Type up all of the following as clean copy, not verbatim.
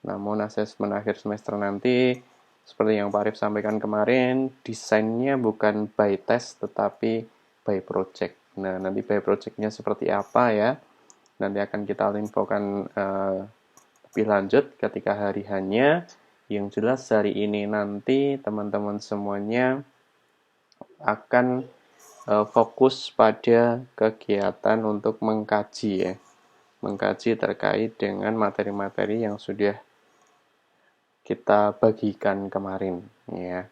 Namun asesmen akhir semester nanti, seperti yang Pak Arif sampaikan kemarin, desainnya bukan by test tetapi by project. Nah, nanti by projectnya seperti apa ya? Nanti akan kita infokan lebih lanjut ketika hari hanya. Yang jelas hari ini nanti teman-teman semuanya akan fokus pada kegiatan untuk mengkaji ya. Mengkaji terkait dengan materi-materi yang sudah kita bagikan kemarin ya.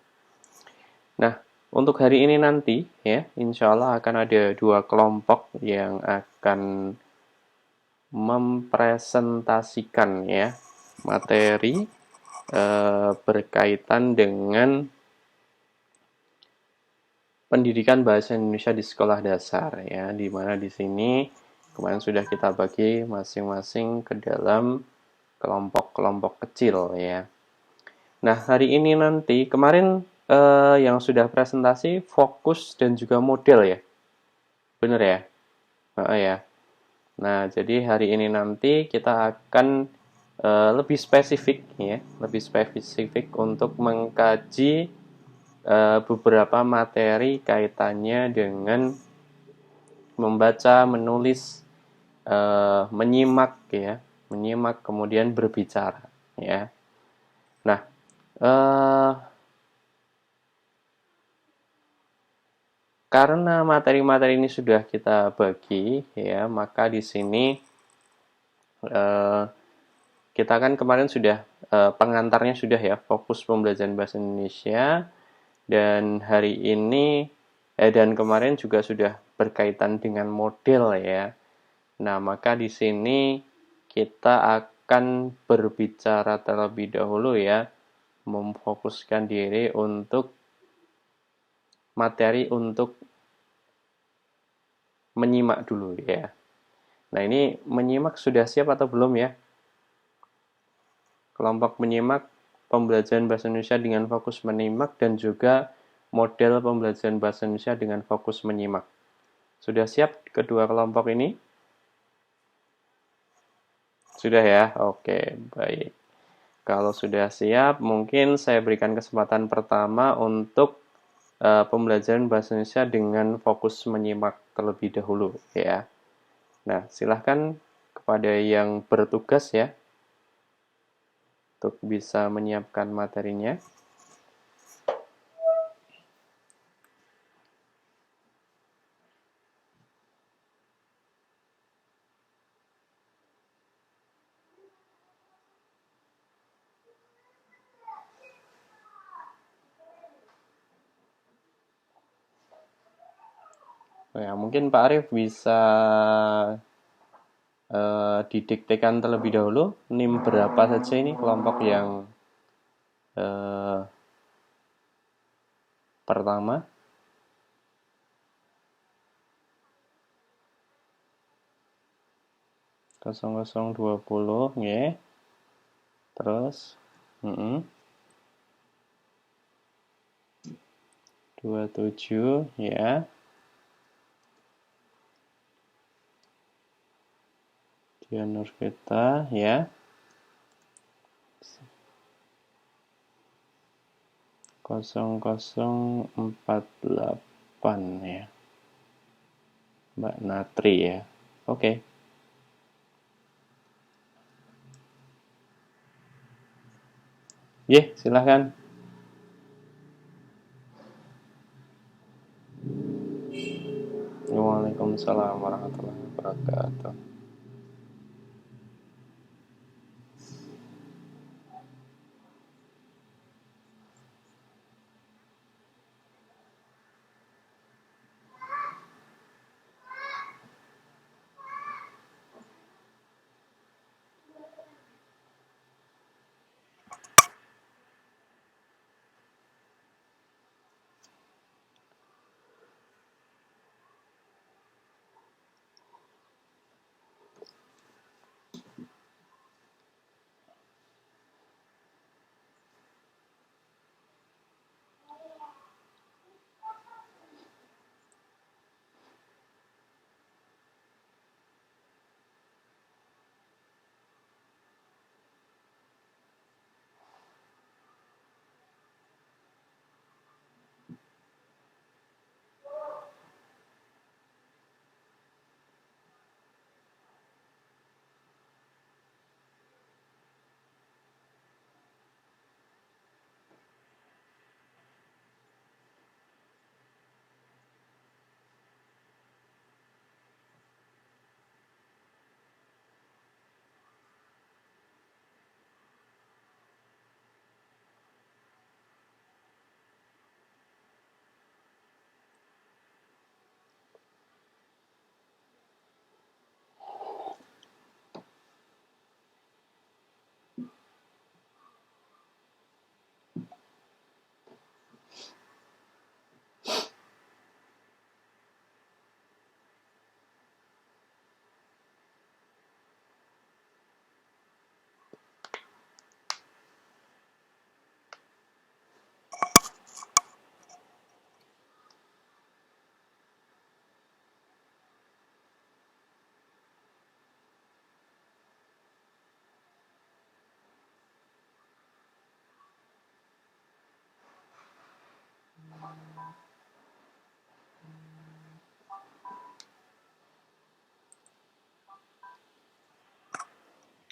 Nah, untuk hari ini nanti ya, insya Allah akan ada 2 kelompok yang akan mempresentasikan ya materi berkaitan dengan pendidikan bahasa Indonesia di sekolah dasar ya, di mana di sini kemarin sudah kita bagi masing-masing ke dalam kelompok-kelompok kecil ya. Nah, hari ini nanti kemarin yang sudah presentasi fokus dan juga model ya. Bener ya? Ya. Nah, jadi hari ini nanti kita akan lebih spesifik ya, lebih spesifik untuk mengkaji beberapa materi kaitannya dengan membaca, menulis, menyimak ya, menyimak kemudian berbicara ya. Nah, karena materi-materi ini sudah kita bagi ya, maka di sini kita kan kemarin sudah pengantarnya sudah ya, fokus pembelajaran bahasa Indonesia, dan hari ini dan kemarin juga sudah berkaitan dengan model ya. Nah, maka di sini kita akan berbicara terlebih dahulu ya, memfokuskan diri untuk materi untuk menyimak dulu ya. Nah, ini menyimak sudah siap atau belum ya? Kelompok menyimak pembelajaran bahasa Indonesia dengan fokus menyimak dan juga model pembelajaran bahasa Indonesia dengan fokus menyimak. Sudah siap kedua kelompok ini? Sudah ya? Oke, baik. Kalau sudah siap, mungkin saya berikan kesempatan pertama untuk pembelajaran bahasa Indonesia dengan fokus menyimak terlebih dahulu ya. Nah, silahkan kepada yang bertugas ya untuk bisa menyiapkan materinya. Ya, mungkin Pak Arif bisa didiktekan terlebih dahulu NIM berapa saja ini kelompok yang pertama. 0020 ya. Terus 27 ya. Dianur kita ya. 0048 ya. Mbak Natri ya. Oke. Silahkan. Waalaikumsalam warahmatullahi wabarakatuh.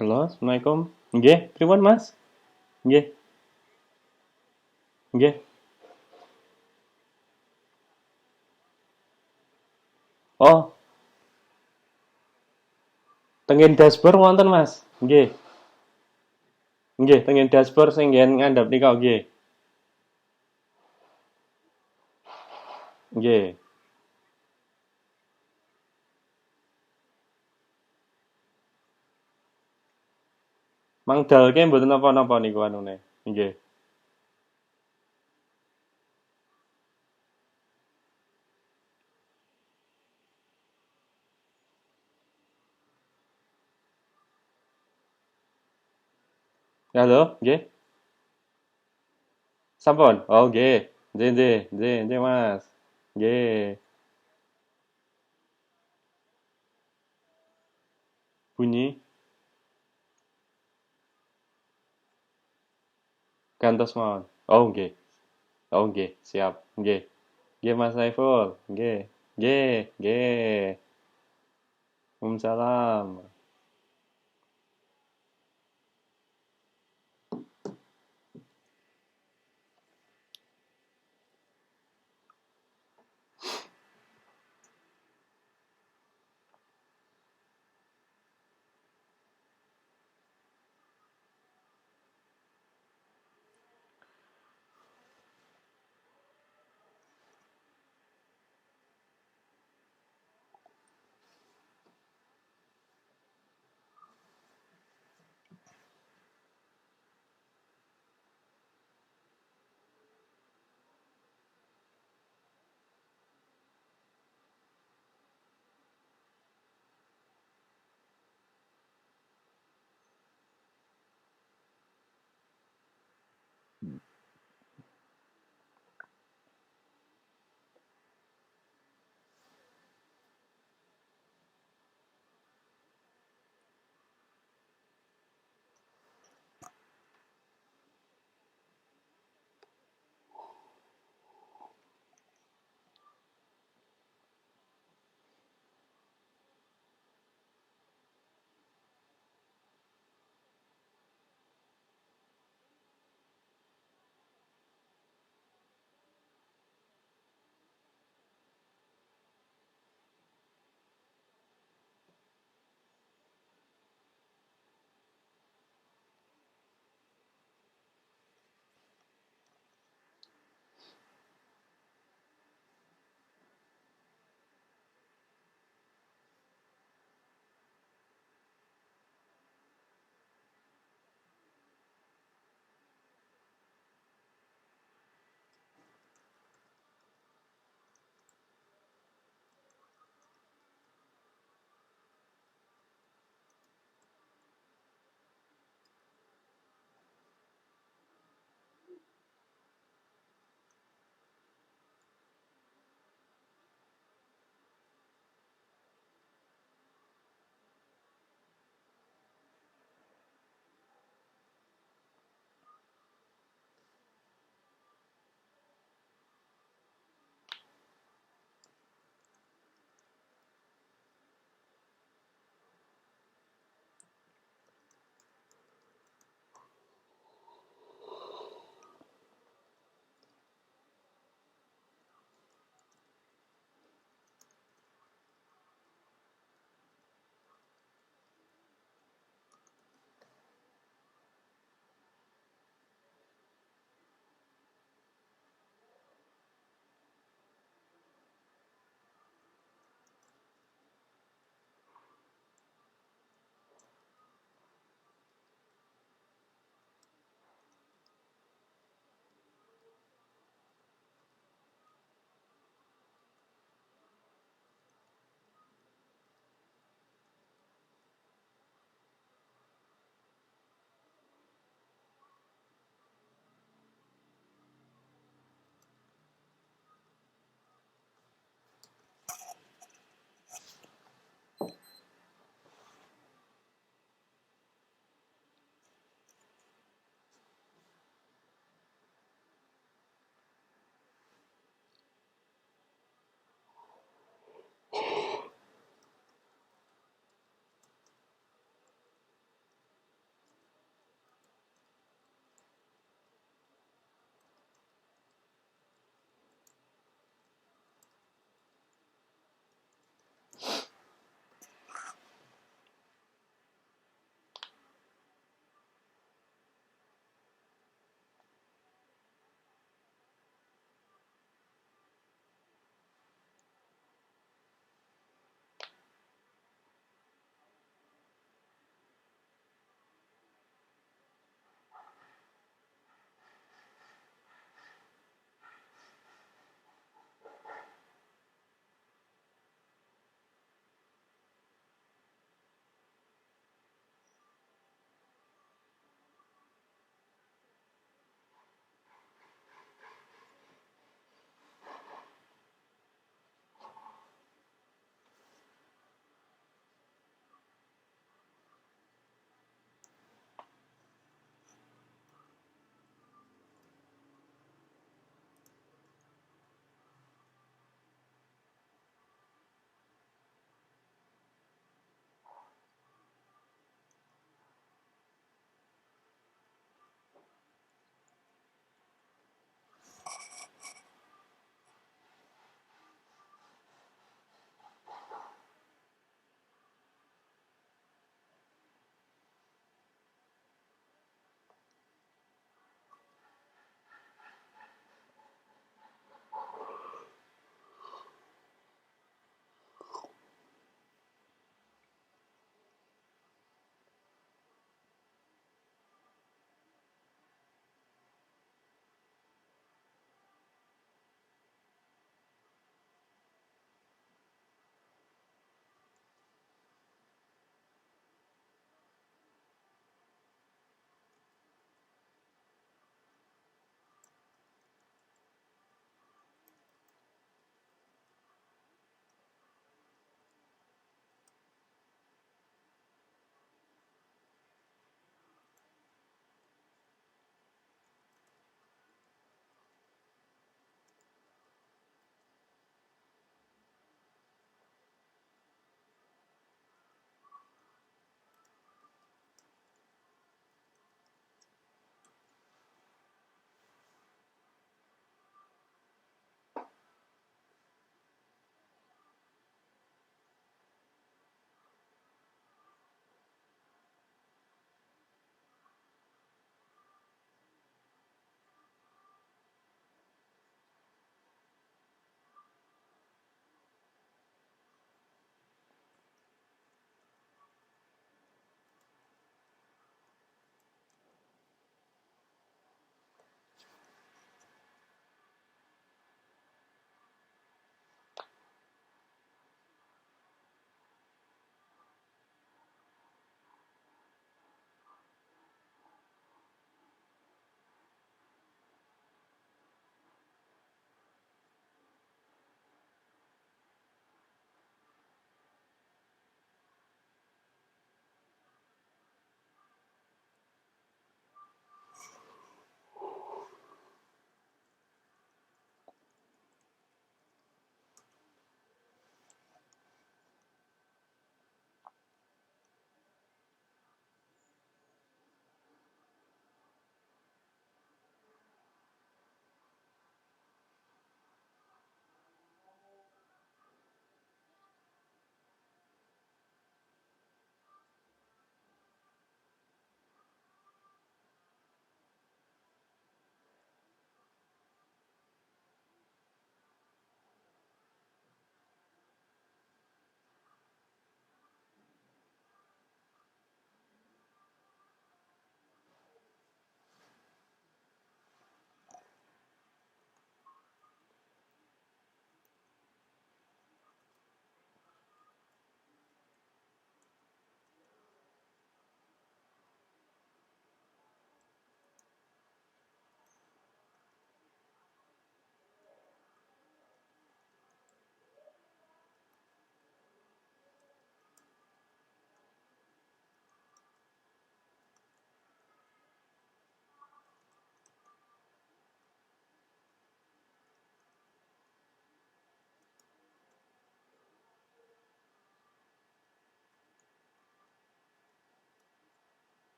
Halo, Assalamualaikum. Nggih, pripun Mas? Nggih, nggih. Oh, tengen dashboard wonten Mas. Nggih, nggih, tengen dashboard sing nggen ngandhap nika nggih. Nggih. Mangdalke mboten napa-napa niku anune. Nggih. Halo, nggih. Sampun? Oh, nggih. Nggih, nggih, nggih, nggih, Mas. Nggih. Bunyi gantos mawon. Oh, nggih. Oh, nggih, siap. Nggih. Nggih, Mas Saiful. Nggih. Nggih, nggih. Waalaikumsalam.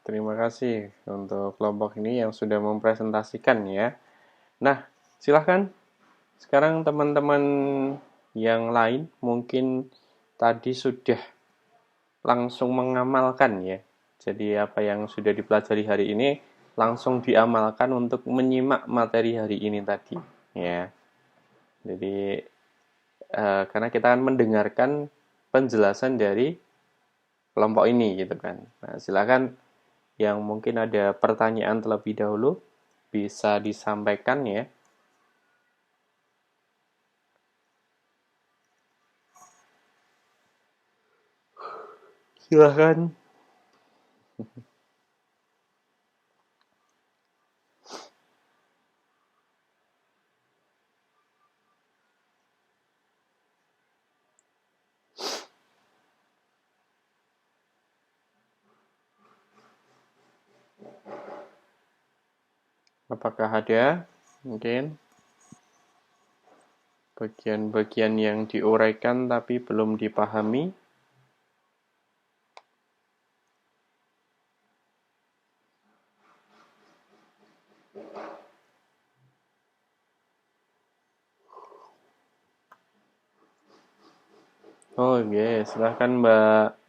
Terima kasih untuk kelompok ini yang sudah mempresentasikan ya. Nah, silahkan sekarang teman-teman yang lain mungkin tadi sudah langsung mengamalkan ya. Jadi apa yang sudah dipelajari hari ini langsung diamalkan untuk menyimak materi hari ini tadi ya. Jadi karena kita akan mendengarkan penjelasan dari kelompok ini gitu kan. Nah, silakan yang mungkin ada pertanyaan terlebih dahulu bisa disampaikan ya. Silakan. Apakah ada mungkin bagian-bagian yang diuraikan tapi belum dipahami? Oh iya, silahkan Mbak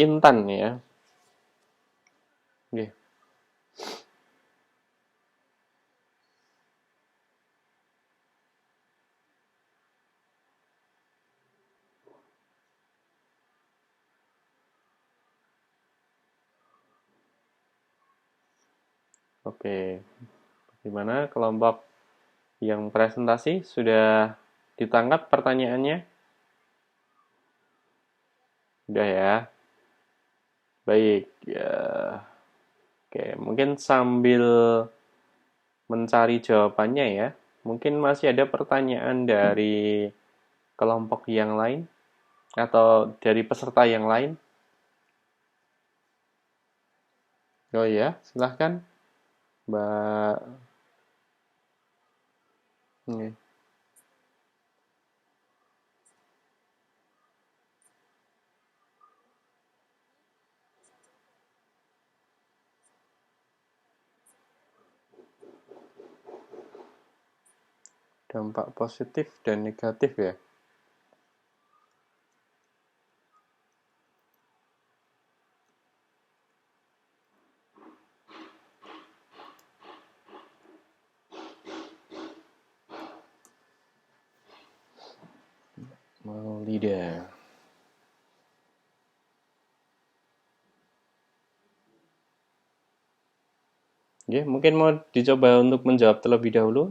Intan ya. Oke, oke. Gimana kelompok yang presentasi sudah ditangkap pertanyaannya? Sudah ya. Baik, ya. Oke, mungkin sambil mencari jawabannya ya. Mungkin masih ada pertanyaan dari kelompok yang lain atau dari peserta yang lain. Oh ya, silahkan Mbak. Ini, dampak positif dan negatif ya. Maulida. Ya, mungkin mau dicoba untuk menjawab terlebih dahulu.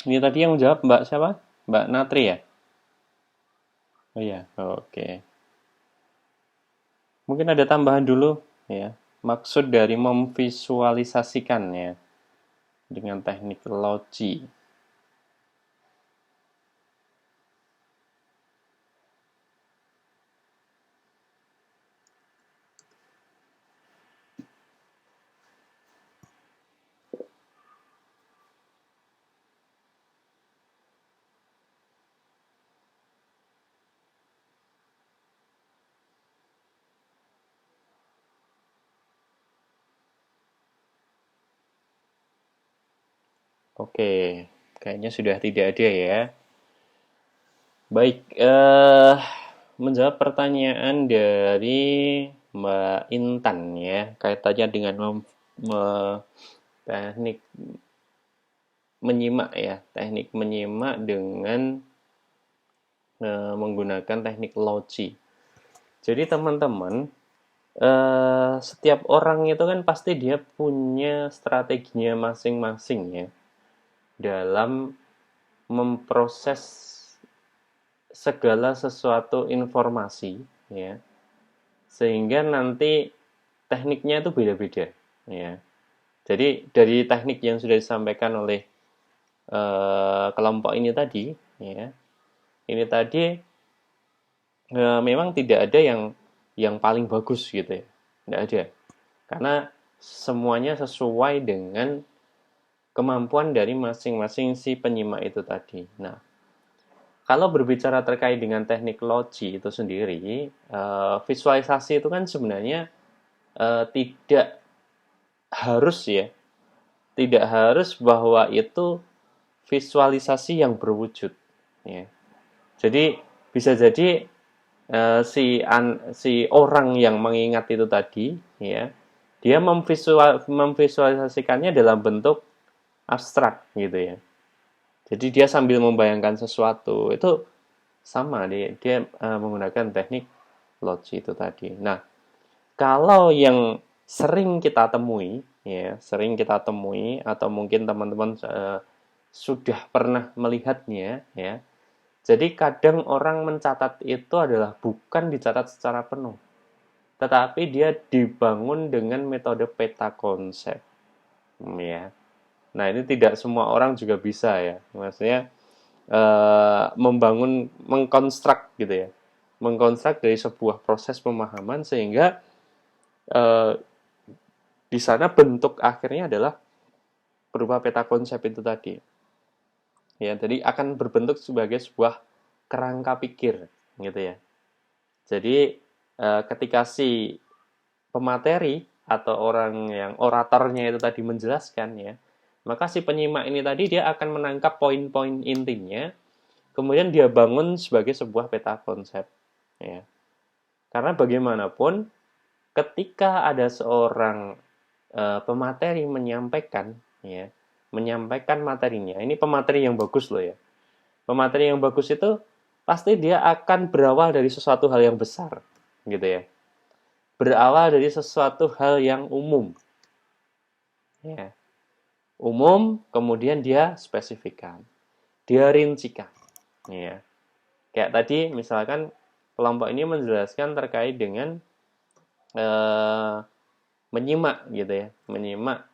Ini tadi yang menjawab Mbak siapa? Mbak Natri ya? Oh iya, oke. Mungkin ada tambahan dulu ya. Maksud dari memvisualisasikan ya dengan teknik logi. Oke, kayaknya sudah tidak ada ya. Baik, menjawab pertanyaan dari Mbak Intan ya, kaitannya dengan teknik menyimak ya, teknik menyimak dengan menggunakan teknik loci. Jadi teman-teman, setiap orang itu kan pasti dia punya strateginya masing-masing ya dalam memproses segala sesuatu informasi ya, sehingga nanti tekniknya itu beda-beda ya. Jadi dari teknik yang sudah disampaikan oleh kelompok ini tadi ya, ini tadi memang tidak ada yang paling bagus gitu ya, tidak ada, karena semuanya sesuai dengan kemampuan dari masing-masing si penyimak itu tadi. Nah, kalau berbicara terkait dengan teknik loci itu sendiri, visualisasi itu kan sebenarnya tidak harus ya, tidak harus bahwa itu visualisasi yang berwujud. Ya. Jadi bisa jadi si orang yang mengingat itu tadi, ya, dia memvisualisasikannya dalam bentuk abstrak gitu ya. Jadi dia sambil membayangkan sesuatu itu sama dia menggunakan teknik loci itu tadi. Nah, kalau yang sering kita temui ya, sering kita temui atau mungkin teman-teman sudah pernah melihatnya ya. Jadi kadang orang mencatat itu adalah bukan dicatat secara penuh, tetapi dia dibangun dengan metode peta konsep. Ya. Nah, ini tidak semua orang juga bisa ya. Maksudnya membangun, mengkonstruk gitu ya, mengkonstruk dari sebuah proses pemahaman sehingga eh, di sana bentuk akhirnya adalah berupa peta konsep itu tadi. Ya, jadi akan berbentuk sebagai sebuah kerangka pikir gitu ya. Jadi ketika si pemateri atau orang yang oratornya itu tadi menjelaskan ya, maka si penyimak ini tadi dia akan menangkap poin-poin intinya, kemudian dia bangun sebagai sebuah peta konsep ya. Karena bagaimanapun ketika ada seorang pemateri menyampaikan ya, menyampaikan materinya, ini pemateri yang bagus loh ya. Pemateri yang bagus itu pasti dia akan berawal dari sesuatu hal yang besar gitu ya. Berawal dari sesuatu hal yang umum ya. Umum, kemudian dia spesifikkan, dia rincikan ya. Kayak tadi misalkan kelompok ini menjelaskan terkait dengan eh, menyimak gitu ya, menyimak.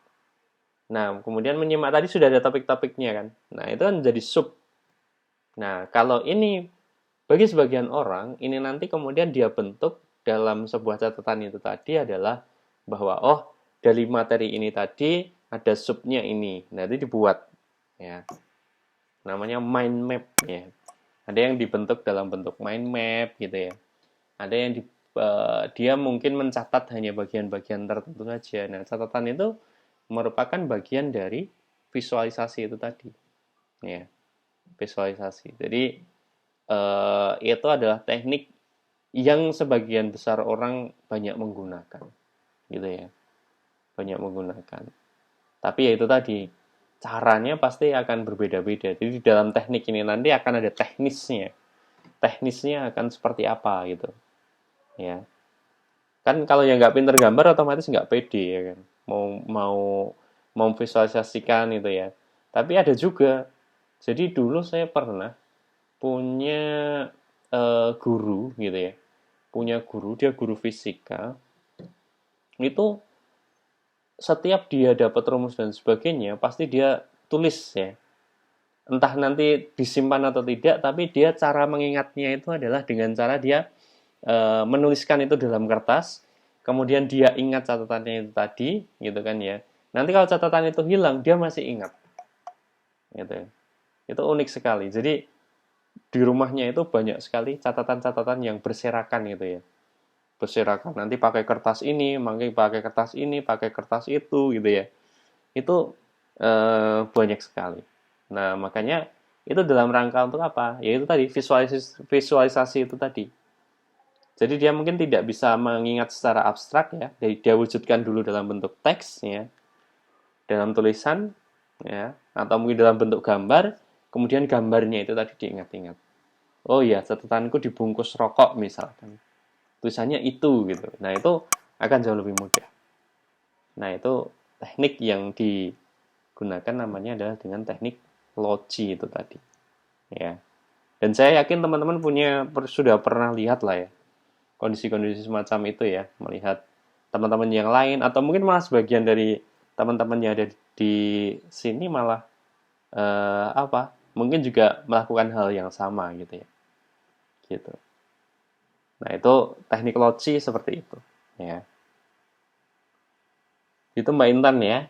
Nah, kemudian menyimak tadi sudah ada topik-topiknya kan. Nah, itu kan jadi sub. Nah, kalau ini bagi sebagian orang, ini nanti kemudian dia bentuk dalam sebuah catatan itu tadi adalah bahwa oh, dari materi ini tadi ada subnya ini. Nah, itu dibuat ya. Namanya mind map ya. Ada yang dibentuk dalam bentuk mind map gitu ya. Ada yang dia mungkin mencatat hanya bagian-bagian tertentu saja. Nah, catatan itu merupakan bagian dari visualisasi itu tadi. Ya, visualisasi. Jadi itu adalah teknik yang sebagian besar orang banyak menggunakan, gitu ya, banyak menggunakan. Tapi ya itu tadi, caranya pasti akan berbeda-beda. Jadi di dalam teknik ini nanti akan ada teknisnya, teknisnya akan seperti apa gitu, ya. Kan kalau yang nggak pinter gambar otomatis nggak pede ya kan, mau mau mau visualisasikan itu ya. Tapi ada juga. Jadi dulu saya pernah punya guru gitu ya, punya guru, dia guru fisika, itu setiap dia dapat rumus dan sebagainya pasti dia tulis ya, entah nanti disimpan atau tidak, tapi dia cara mengingatnya itu adalah dengan cara dia menuliskan itu dalam kertas, kemudian dia ingat catatannya itu tadi gitu kan ya. Nanti kalau catatan itu hilang dia masih ingat gitu ya. Itu unik sekali. Jadi di rumahnya itu banyak sekali catatan-catatan yang berserakan gitu ya, berserakan, nanti pakai kertas ini, pakai kertas ini, pakai kertas itu gitu ya. Itu banyak sekali. Nah, makanya itu dalam rangka untuk apa? Yaitu tadi visualisasi itu tadi. Jadi dia mungkin tidak bisa mengingat secara abstrak ya. Jadi dia wujudkan dulu dalam bentuk teks ya, dalam tulisan ya, atau mungkin dalam bentuk gambar, kemudian gambarnya itu tadi diingat-ingat. Oh iya, catatanku dibungkus rokok misalkan. Tulisannya itu gitu. Nah, itu akan jauh lebih mudah. Nah, itu teknik yang digunakan namanya adalah dengan teknik loci itu tadi. Ya. Dan saya yakin teman-teman sudah pernah lihat lah ya kondisi-kondisi semacam itu ya, melihat teman-teman yang lain atau mungkin malah sebagian dari teman-teman yang ada di sini malah apa? Mungkin juga melakukan hal yang sama gitu ya. Gitu. Nah, itu teknik loci seperti itu ya. Itu Mbak Intan ya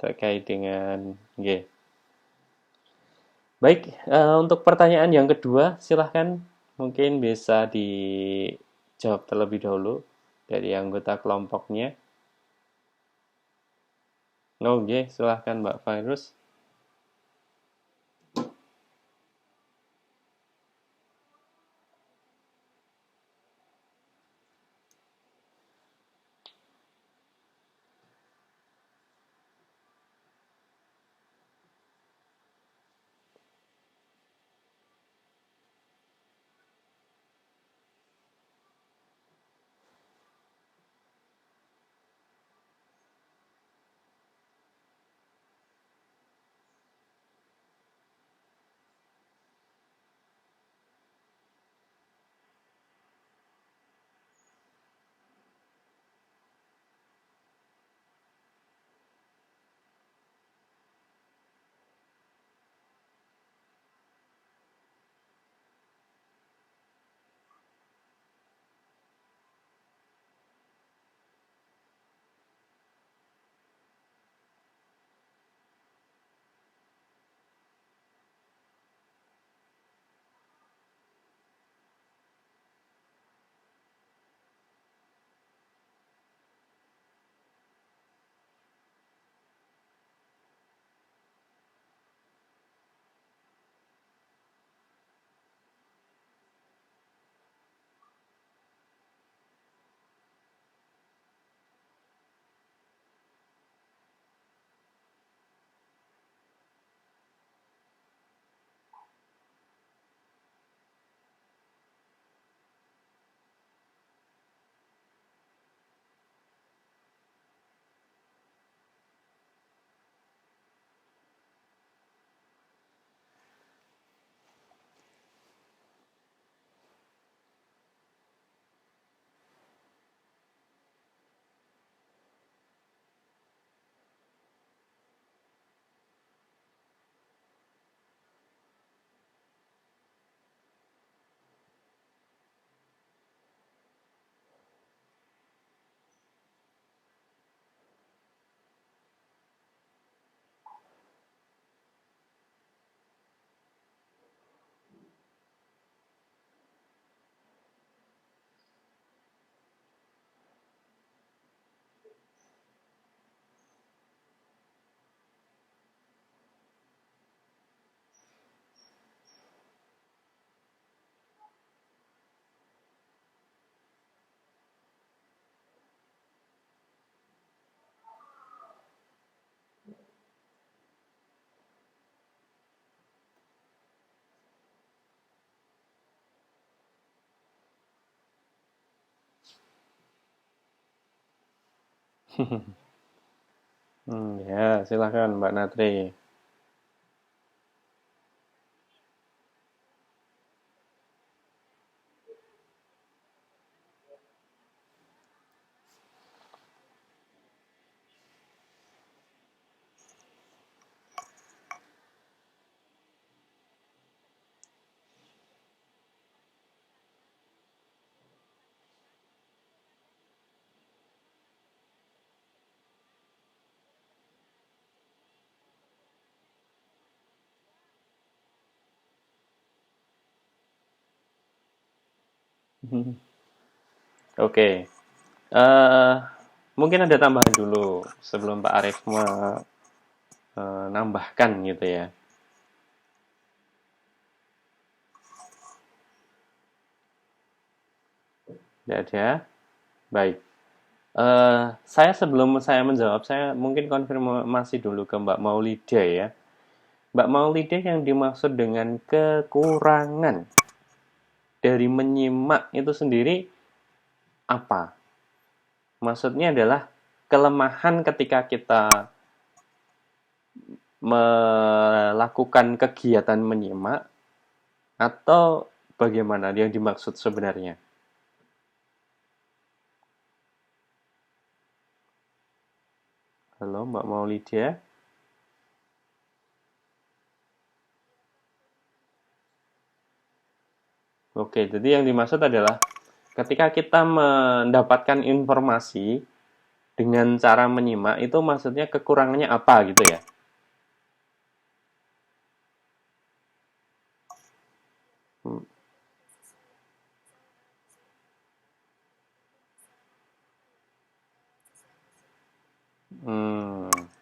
terkait dengan G. Baik, untuk pertanyaan yang kedua, silahkan mungkin bisa dijawab terlebih dahulu dari anggota kelompoknya. Oke, silahkan Mbak Virus. Ya, silahkan Mbak Natri. Oke, eh mungkin ada tambahan dulu sebelum Pak Arief menambahkan gitu ya. Tidak ada. Baik. Saya sebelum saya menjawab, saya mungkin konfirmasi dulu ke Mbak Maulida ya. Mbak Maulida, yang dimaksud dengan kekurangan dari menyimak itu sendiri apa? Maksudnya adalah kelemahan ketika kita melakukan kegiatan menyimak, atau bagaimana yang dimaksud sebenarnya? Halo Mbak Maulida. Oke, jadi yang dimaksud adalah ketika kita mendapatkan informasi dengan cara menyimak, itu maksudnya kekurangannya apa gitu ya?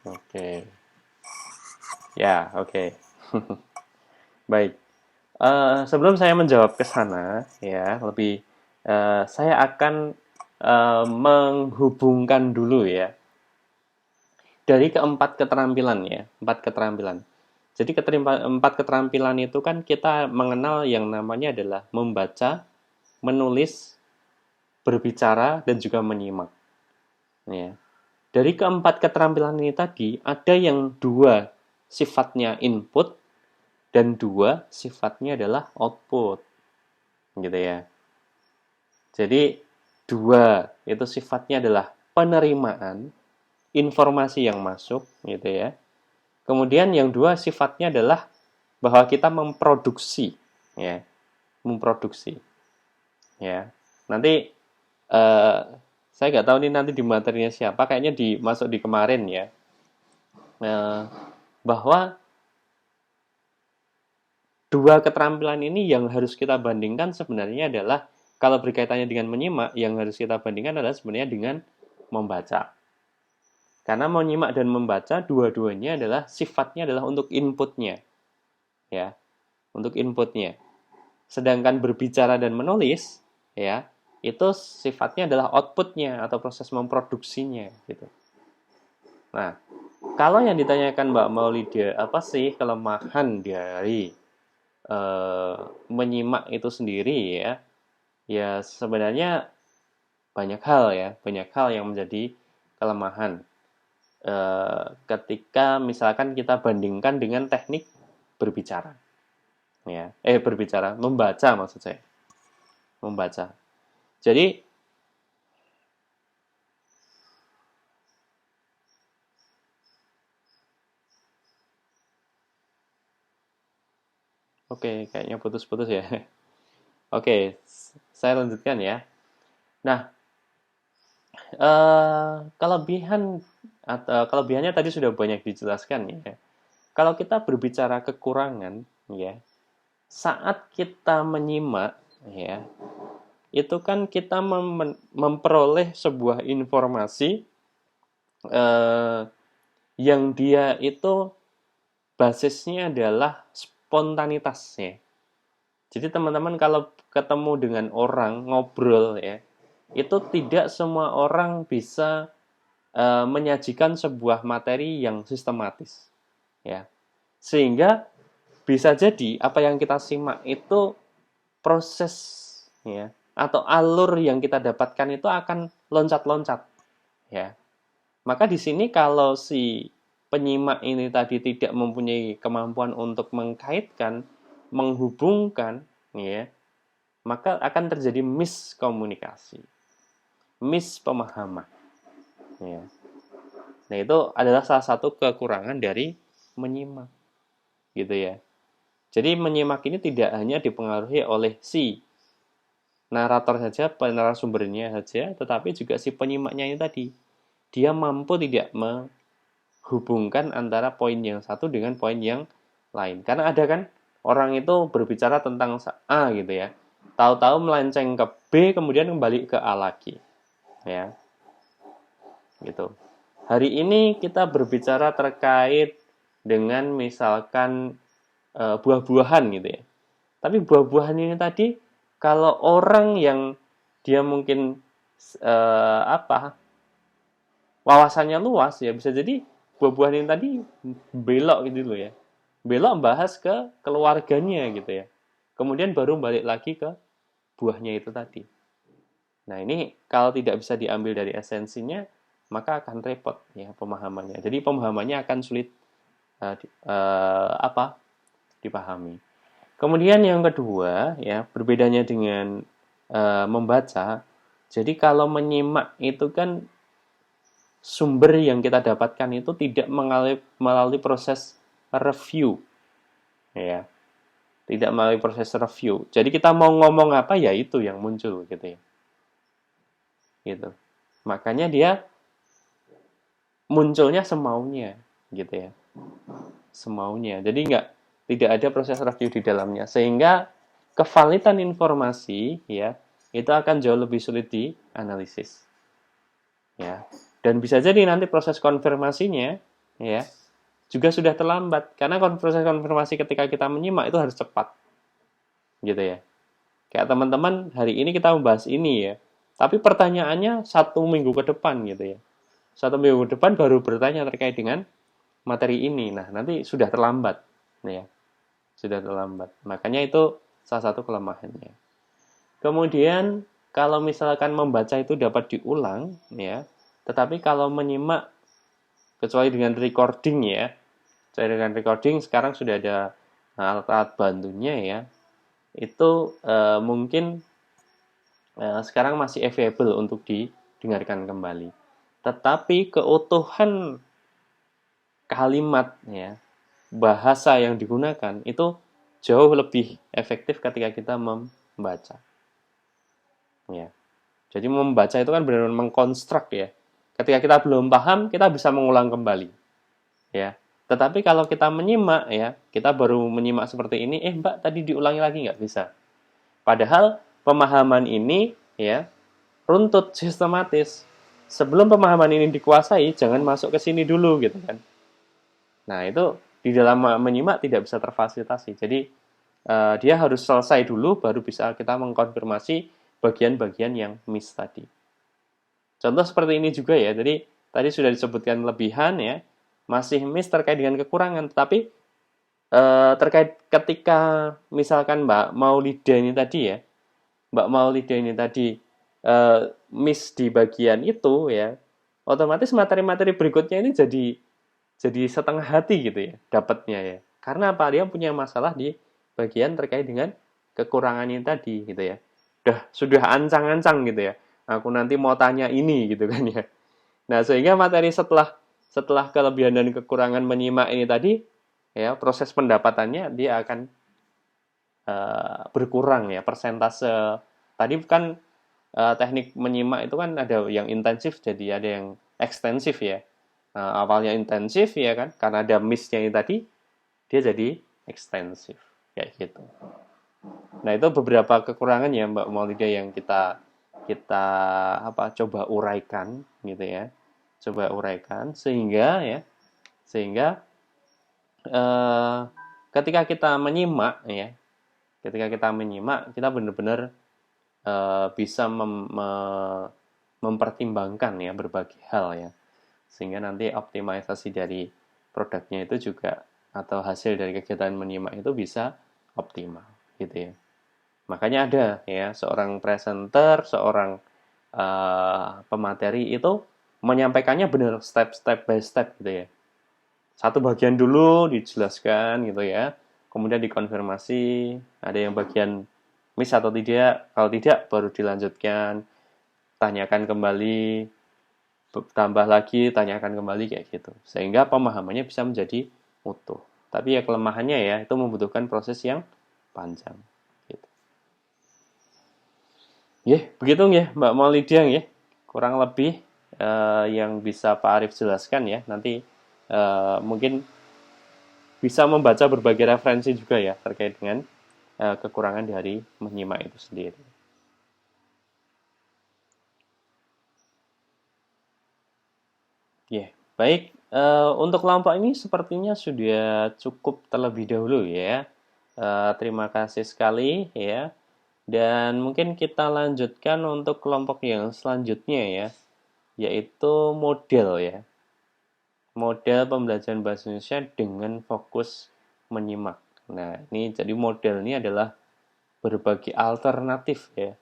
Oke. Ya, oke. Baik. Sebelum saya menjawab ke sana, ya, saya akan menghubungkan dulu ya dari keempat keterampilan ya, empat keterampilan. Jadi empat keterampilan itu kan kita mengenal yang namanya adalah membaca, menulis, berbicara, dan juga menyimak. Ya. Dari keempat keterampilan ini tadi, ada yang dua sifatnya input dan dua sifatnya adalah output. Gitu ya. Jadi dua itu sifatnya adalah penerimaan informasi yang masuk gitu ya. Kemudian yang dua sifatnya adalah bahwa kita memproduksi ya, memproduksi ya. Nanti eh, saya nggak tahu nih nanti di materinya siapa, kayaknya dimasuk di kemarin ya. Bahwa dua keterampilan ini yang harus kita bandingkan sebenarnya adalah, kalau berkaitannya dengan menyimak, yang harus kita bandingkan adalah sebenarnya dengan membaca. Karena menyimak dan membaca dua-duanya adalah sifatnya adalah untuk inputnya, ya, untuk inputnya. Sedangkan berbicara dan menulis, ya, itu sifatnya adalah outputnya atau proses memproduksinya, gitu. Nah, kalau yang ditanyakan Mbak Maulida, apa sih kelemahan dari menyimak itu sendiri ya? Ya sebenarnya banyak hal ya, banyak hal yang menjadi kelemahan. Ketika misalkan kita bandingkan dengan teknik berbicara ya berbicara membaca, maksud saya membaca. Jadi oke, kayaknya putus-putus ya. Oke, saya lanjutkan ya. Nah, kelebihannya tadi sudah banyak dijelaskan ya. Kalau kita berbicara kekurangan ya, saat kita menyimak ya, itu kan kita memperoleh sebuah informasi yang dia itu basisnya adalah spontanitasnya. Jadi teman-teman kalau ketemu dengan orang ngobrol ya, itu tidak semua orang bisa menyajikan sebuah materi yang sistematis ya. Sehingga bisa jadi apa yang kita simak itu proses ya atau alur yang kita dapatkan itu akan loncat-loncat ya. Maka di sini kalau si penyimak ini tadi tidak mempunyai kemampuan untuk mengkaitkan, menghubungkan ya, maka akan terjadi miskomunikasi, mispemahaman ya. Nah, itu adalah salah satu kekurangan dari menyimak gitu ya. Jadi menyimak ini tidak hanya dipengaruhi oleh si narator saja, narasumbernya saja, tetapi juga si penyimaknya ini tadi. Dia mampu tidak menghubungkan antara poin yang satu dengan poin yang lain. Karena ada kan orang itu berbicara tentang A gitu ya. Tahu-tahu melenceng ke B, kemudian kembali ke A lagi. Ya. Gitu. Hari ini kita berbicara terkait dengan misalkan buah-buahan gitu ya. Tapi buah-buahan ini tadi kalau orang yang dia mungkin wawasannya luas ya, bisa jadi buah-buahan ini tadi belok gitu loh ya. Belok bahas ke keluarganya gitu ya. Kemudian baru balik lagi ke buahnya itu tadi. Nah, ini kalau tidak bisa diambil dari esensinya, maka akan repot ya pemahamannya. Jadi pemahamannya akan sulit dipahami. Kemudian yang kedua ya, berbedanya dengan membaca. Jadi kalau menyimak itu kan sumber yang kita dapatkan itu tidak melalui proses review ya. Tidak melalui proses review. Jadi kita mau ngomong apa ya itu yang muncul gitu ya. Gitu. Makanya dia munculnya semaunya gitu ya. Semaunya. Jadi tidak ada proses review di dalamnya, sehingga kevalitan informasi ya itu akan jauh lebih sulit dianalisis. Ya. Dan bisa jadi nanti proses konfirmasinya ya juga sudah terlambat, karena proses konfirmasi ketika kita menyimak itu harus cepat. Gitu ya. Kayak teman-teman hari ini kita membahas ini ya. Tapi pertanyaannya 1 minggu ke depan gitu ya. 1 minggu ke depan baru bertanya terkait dengan materi ini. Nah, nanti sudah terlambat. Ya, sudah terlambat. Makanya itu salah satu kelemahannya. Kemudian, kalau misalkan membaca itu dapat diulang, ya, tetapi kalau menyimak, kecuali dengan recording ya, kecuali dengan recording, sekarang sudah ada alat-alat bantunya ya, itu mungkin sekarang masih available untuk didengarkan kembali. Tetapi keutuhan kalimat ya, bahasa yang digunakan itu jauh lebih efektif ketika kita membaca. Ya. Jadi membaca itu kan benar-benar mengkonstruk ya. Ketika kita belum paham, kita bisa mengulang kembali. Ya. Tetapi kalau kita menyimak ya, kita baru menyimak seperti ini, Mbak tadi diulangi lagi nggak bisa. Padahal pemahaman ini ya runtut, sistematis. Sebelum pemahaman ini dikuasai, jangan masuk ke sini dulu gitu kan. Nah, itu di dalam menyimak tidak bisa terfasilitasi. Jadi dia harus selesai dulu baru bisa kita mengkonfirmasi bagian-bagian yang miss tadi. Contoh seperti ini juga ya. Jadi tadi sudah disebutkan lebihan ya, masih miss terkait dengan kekurangan, tetapi terkait ketika misalkan Mbak Maulida ini tadi ya, Mbak Maulida ini tadi miss di bagian itu ya, otomatis materi-materi berikutnya ini jadi setengah hati gitu ya dapatnya ya. Karena apa? Dia punya masalah di bagian terkait dengan kekurangannya tadi gitu ya. Sudah ancang-ancang gitu ya. Aku nanti mau tanya ini gitu kan ya. Nah, sehingga materi setelah kelebihan dan kekurangan menyimak ini tadi ya, proses pendapatannya dia akan berkurang ya, persentase. Tadi kan teknik menyimak itu kan ada yang intensif, jadi ada yang ekstensif ya. Awalnya intensif ya kan, karena ada miss-nya ini tadi, dia jadi ekstensif kayak gitu. Nah, itu beberapa kekurangan ya Mbak Maulida yang kita coba uraikan gitu ya. Coba uraikan sehingga ketika kita menyimak ya, kita benar-benar bisa mempertimbangkan ya berbagai hal ya, sehingga nanti optimalisasi dari produknya itu juga atau hasil dari kegiatan menyimak itu bisa optimal gitu ya. Makanya ada ya seorang presenter, seorang pemateri itu menyampaikannya benar step by step gitu ya. Satu bagian dulu dijelaskan gitu ya, kemudian dikonfirmasi ada yang bagian miss atau tidak, kalau tidak baru dilanjutkan, tanyakan kembali, tambah lagi, tanyakan kembali kayak gitu, sehingga pemahamannya bisa menjadi utuh. Tapi ya kelemahannya ya itu membutuhkan proses yang panjang gitu. Begitu ya Mbak Maulidia ya, kurang lebih yang bisa Pak Arief jelaskan ya. Nanti mungkin bisa membaca berbagai referensi juga ya terkait dengan kekurangan dari menyimak itu sendiri. Baik. Untuk kelompok ini sepertinya sudah cukup terlebih dahulu ya. Terima kasih sekali ya. Dan mungkin kita lanjutkan untuk kelompok yang selanjutnya ya, yaitu model ya. Model pembelajaran bahasa Indonesia dengan fokus menyimak. Nah, ini jadi model ini adalah berbagai alternatif ya.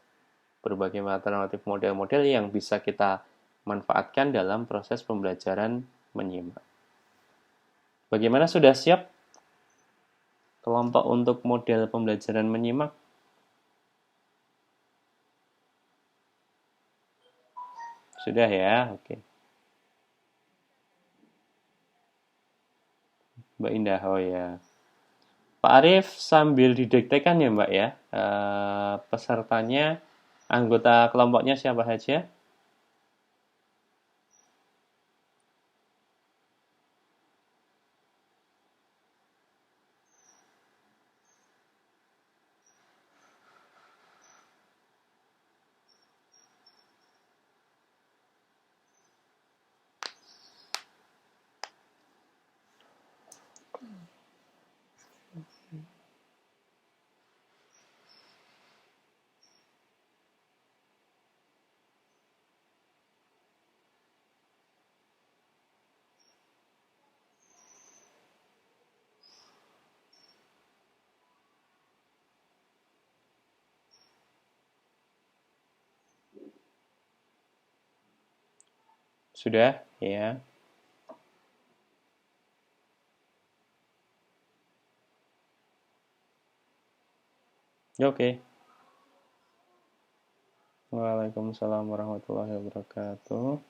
Berbagai alternatif model-model yang bisa kita manfaatkan dalam proses pembelajaran menyimak. Bagaimana, sudah siap kelompok untuk model pembelajaran menyimak? Sudah ya, oke. Mbak Indah, oh ya. Pak Arief sambil didektekan ya Mbak ya, pesertanya, anggota kelompoknya siapa saja? Sudah ya. Ya, oke. Waalaikumsalam warahmatullahi wabarakatuh.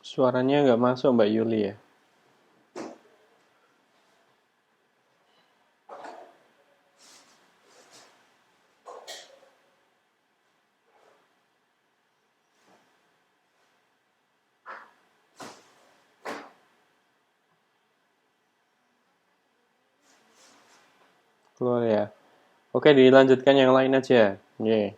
Suaranya nggak masuk Mbak Yuli ya? Keluar ya? Oke, dilanjutkan yang lain aja. Yeah.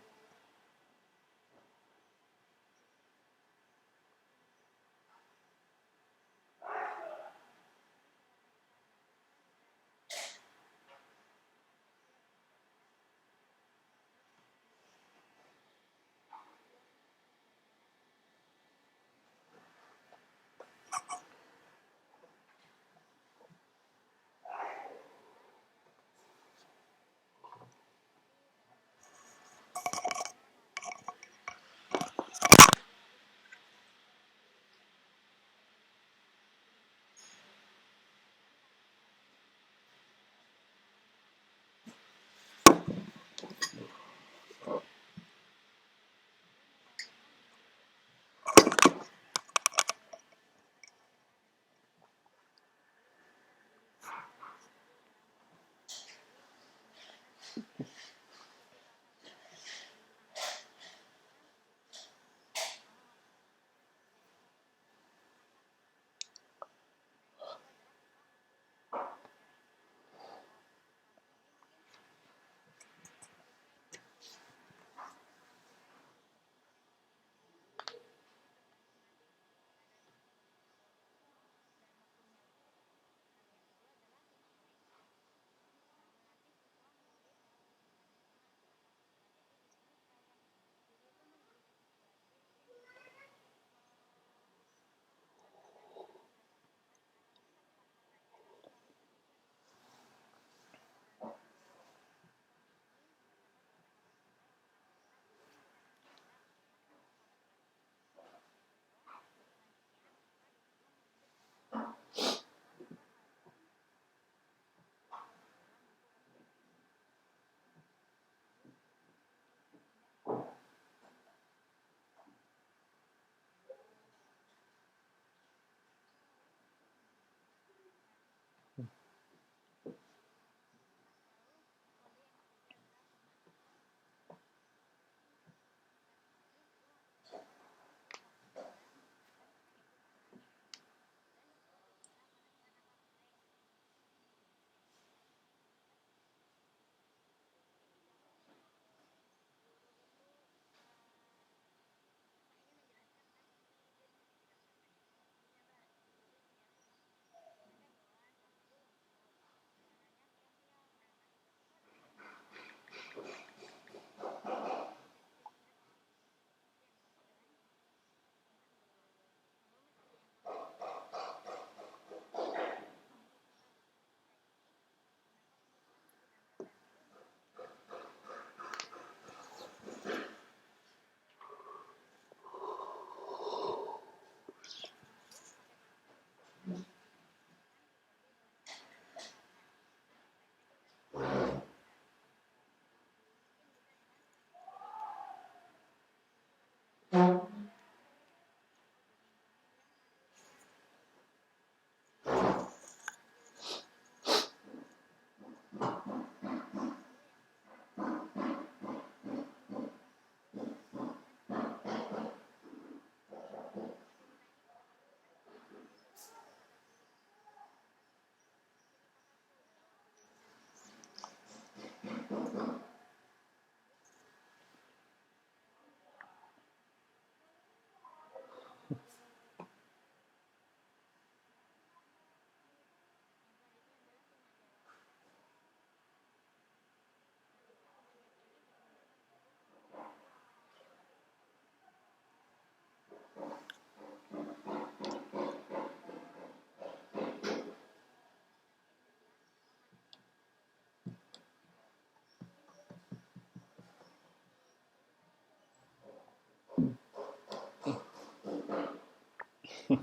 Oh,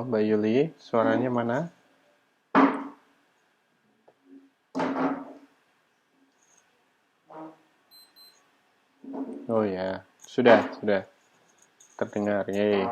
Mbak Yuli, suaranya mana? Oh ya, sudah terdengar. Yeay.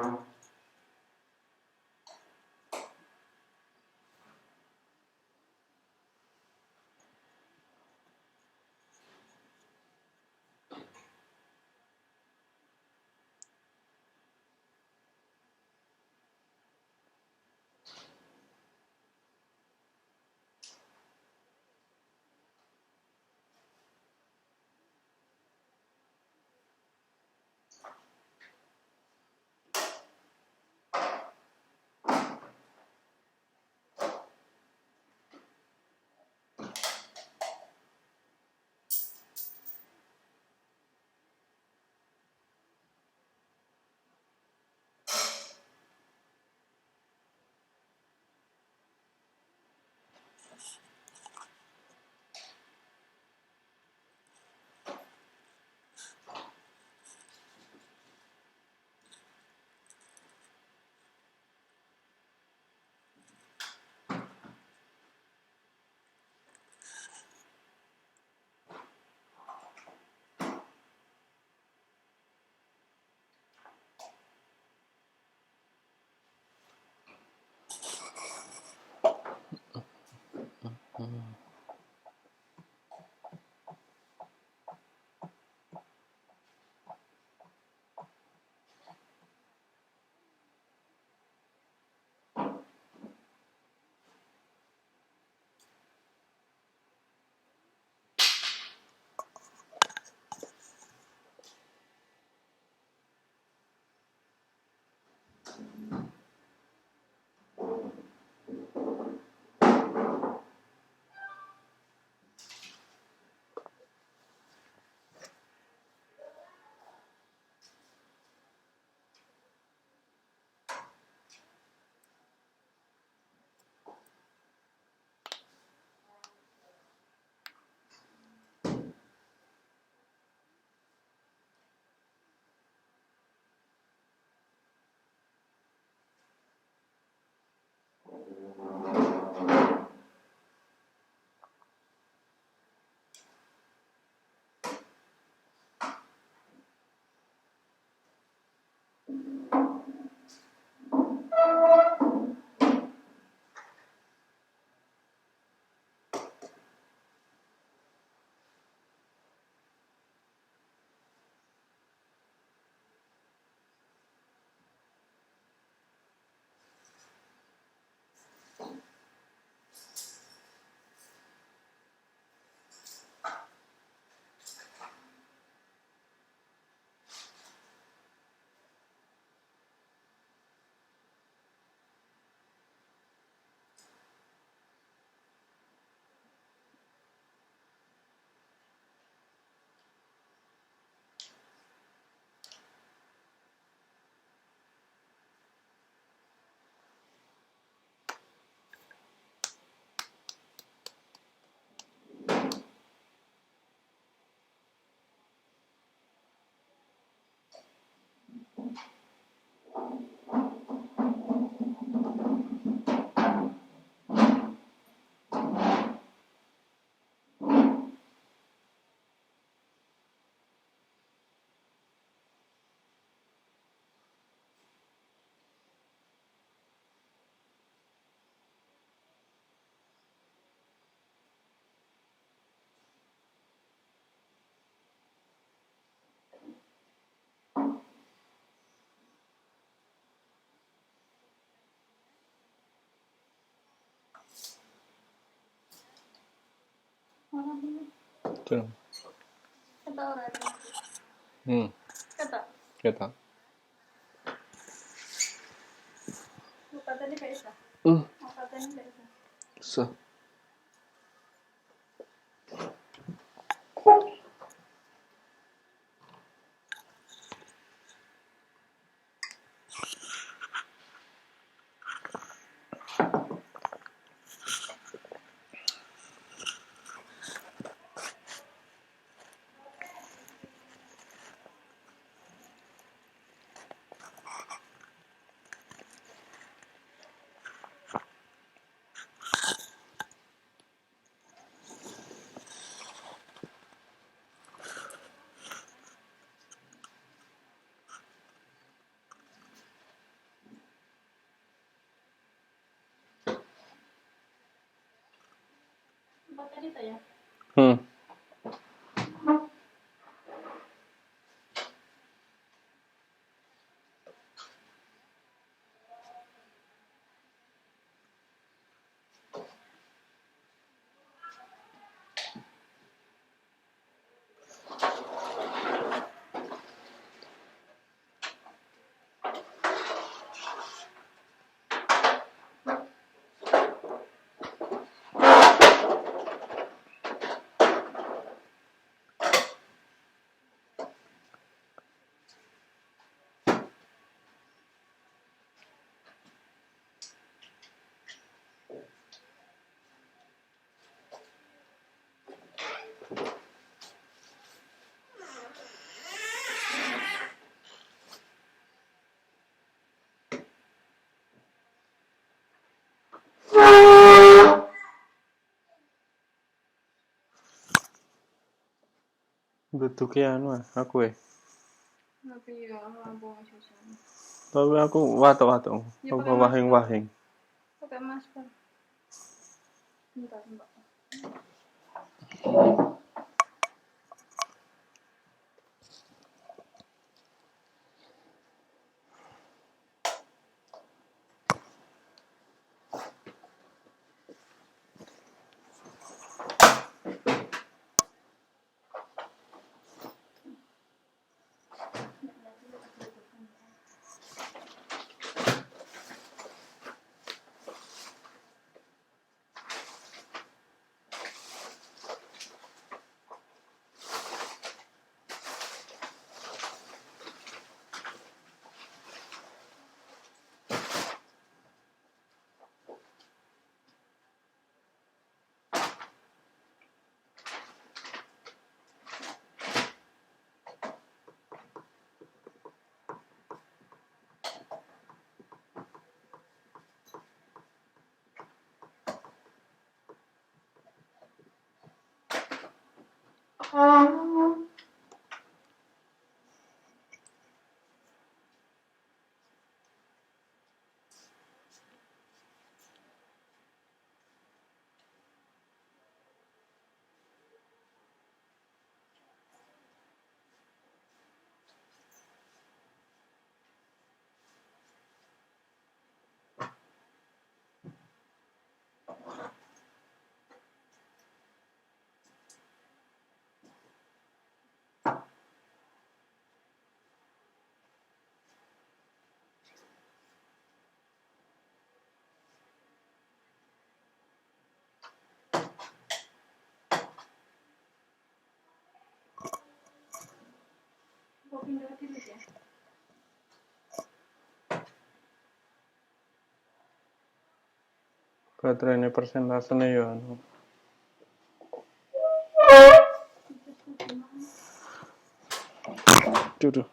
Tuh. Kata orang. Kata. Kata ni kayak isa. Kata ni kayak isa. So. Baca dito ya. Bentuknya aku Tapi ya, buang susah. tapi aku watuk Ya, apa pakai wahing Pakai masker. Bentar. Pindah dulu ya. Baterainya persentasenya ya. Duh.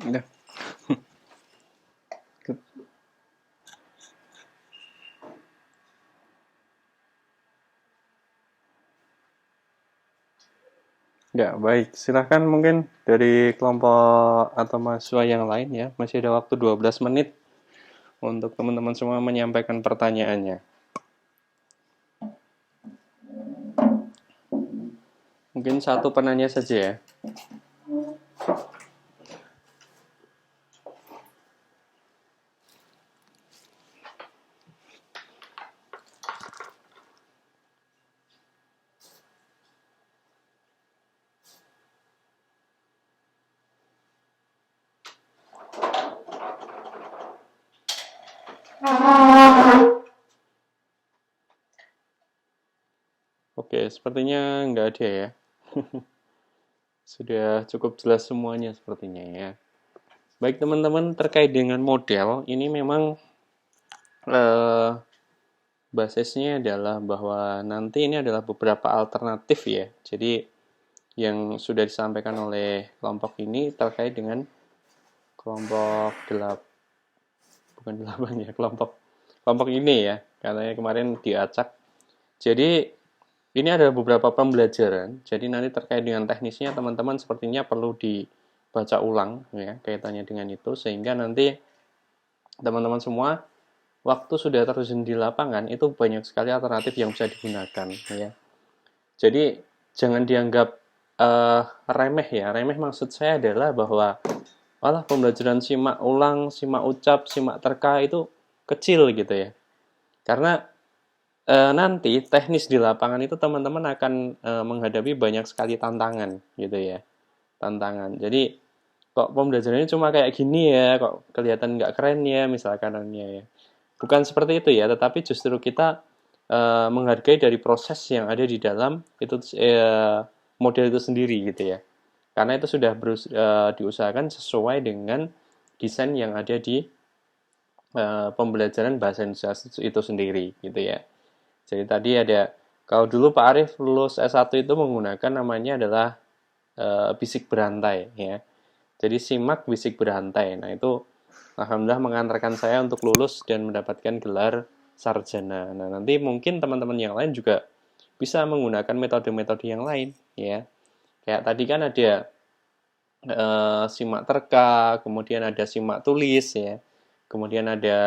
Udah. Ya, baik. Silahkan mungkin dari kelompok atau mahasiswa yang lain ya. Masih ada waktu 12 menit untuk teman-teman semua menyampaikan pertanyaannya. Mungkin satu penanya saja ya. Oke, sepertinya nggak ada ya. Sudah cukup jelas semuanya sepertinya ya. Baik teman-teman, terkait dengan model, ini memang basisnya adalah bahwa nanti ini adalah beberapa alternatif ya. Jadi yang sudah disampaikan oleh kelompok ini terkait dengan kelompok bukan 8 ya, kelompok ini ya, katanya kemarin diacak. Jadi ini ada beberapa pembelajaran. Jadi nanti terkait dengan teknisnya teman-teman sepertinya perlu dibaca ulang ya kaitannya dengan itu sehingga nanti teman-teman semua waktu sudah terjun di lapangan itu banyak sekali alternatif yang bisa digunakan ya. Jadi jangan dianggap remeh ya. Remeh maksud saya adalah bahwa pembelajaran simak ulang, simak ucap, simak terka itu kecil gitu ya. Karena nanti teknis di lapangan itu teman-teman akan menghadapi banyak sekali tantangan gitu ya. Tantangan. Jadi kok pembelajarannya cuma kayak gini ya, kok kelihatan nggak keren ya misalkan ya. Bukan seperti itu ya, tetapi justru kita menghargai dari proses yang ada di dalam itu model itu sendiri gitu ya. Karena itu sudah diusahakan sesuai dengan desain yang ada di pembelajaran bahasa Indonesia itu sendiri gitu ya. Jadi tadi ada, kalau dulu Pak Arief lulus S1 itu menggunakan namanya adalah bisik berantai ya. Jadi simak bisik berantai. Nah itu alhamdulillah mengantarkan saya untuk lulus dan mendapatkan gelar sarjana. Nah nanti mungkin teman-teman yang lain juga bisa menggunakan metode-metode yang lain ya. Kayak tadi kan ada simak terka, kemudian ada simak tulis ya, kemudian ada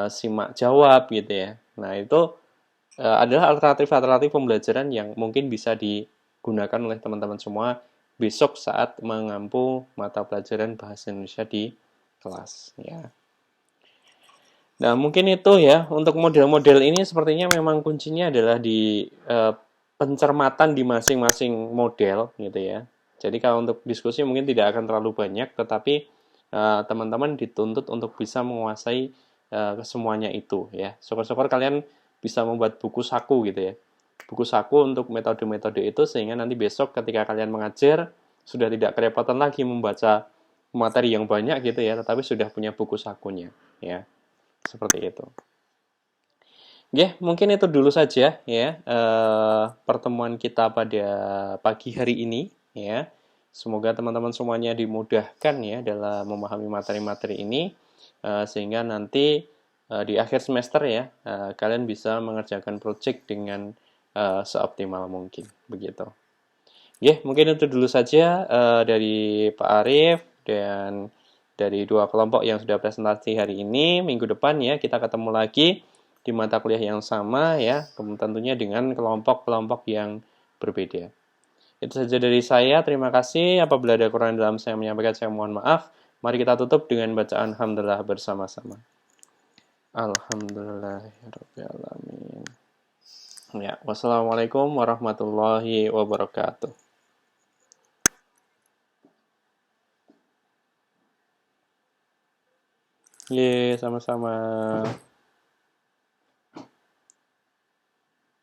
simak jawab gitu ya. Nah itu adalah alternatif-alternatif pembelajaran yang mungkin bisa digunakan oleh teman-teman semua besok saat mengampu mata pelajaran bahasa Indonesia di kelas ya. Nah mungkin itu ya untuk model-model ini sepertinya memang kuncinya adalah di pencermatan di masing-masing model gitu ya. Jadi kalau untuk diskusi mungkin tidak akan terlalu banyak, tetapi teman-teman dituntut untuk bisa menguasai kesemuanya itu ya. Syukur-syukur kalian bisa membuat buku saku gitu ya. Buku saku untuk metode-metode itu sehingga nanti besok ketika kalian mengajar sudah tidak kerepotan lagi membaca materi yang banyak gitu ya, tetapi sudah punya buku sakunya ya. Seperti itu. Oke, mungkin itu dulu saja ya pertemuan kita pada pagi hari ini ya. Semoga teman-teman semuanya dimudahkan ya dalam memahami materi-materi ini sehingga nanti di akhir semester ya kalian bisa mengerjakan project dengan seoptimal mungkin begitu. Oke, mungkin itu dulu saja dari Pak Arief dan dari dua kelompok yang sudah presentasi hari ini. Minggu depan ya kita ketemu lagi di mata kuliah yang sama ya, tentunya dengan kelompok-kelompok yang berbeda. Itu saja dari saya. Terima kasih. Apabila ada kurang dalam saya menyampaikan, saya mohon maaf. Mari kita tutup dengan bacaan Alhamdulillah bersama-sama. Alhamdulillahirrahmanirrahim. Ya, wassalamualaikum warahmatullahi wabarakatuh. Ye, sama-sama.